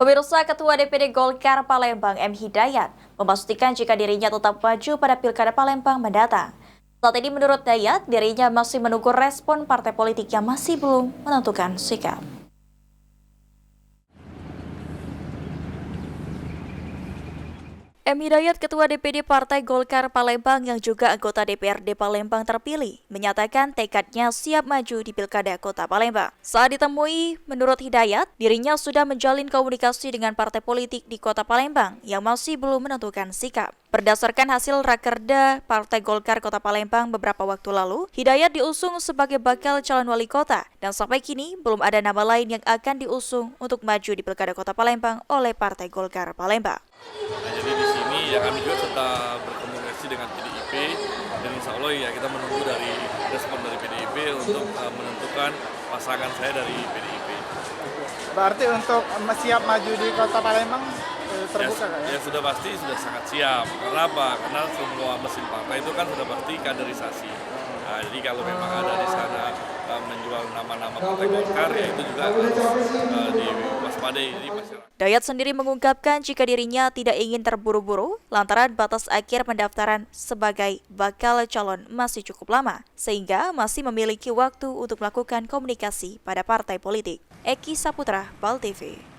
Pemirsa, Ketua DPD Golkar Palembang M. Hidayat memastikan jika dirinya tetap maju pada Pilkada Palembang mendatang. Saat ini menurut Dayat, dirinya masih menunggu respon partai politik yang masih belum menentukan sikap. M. Hidayat, Ketua DPD Partai Golkar Palembang yang juga anggota DPRD Palembang terpilih, menyatakan tekadnya siap maju di Pilkada Kota Palembang. Saat ditemui, menurut Hidayat, dirinya sudah menjalin komunikasi dengan partai politik di Kota Palembang yang masih belum menentukan sikap. Berdasarkan hasil Rakerda Partai Golkar Kota Palembang beberapa waktu lalu, Hidayat diusung sebagai bakal calon wali kota dan sampai kini belum ada nama lain yang akan diusung untuk maju di Pilkada Kota Palembang oleh Partai Golkar Palembang. Jadi di sini ya kami juga tetap berkomunikasi dengan PDIP dan insya Allah ya kita menunggu dari respon dari PDIP untuk menentukan pasangan saya dari PDIP. Berarti untuk siap maju di Kota Palembang terbuka ya? Ya sudah pasti sudah sangat siap. Karena apa? Karena semua mesin partai itu kan sudah pasti kaderisasi. Nah, jadi kalau memang ada di sana menjual nama-nama partai Golkar ya itu juga harus diwaspadai di masyarakat. Dayat sendiri mengungkapkan jika dirinya tidak ingin terburu-buru lantaran batas akhir pendaftaran sebagai bakal calon masih cukup lama, sehingga masih memiliki waktu untuk melakukan komunikasi pada partai politik. Eki Saputra, PAL TV.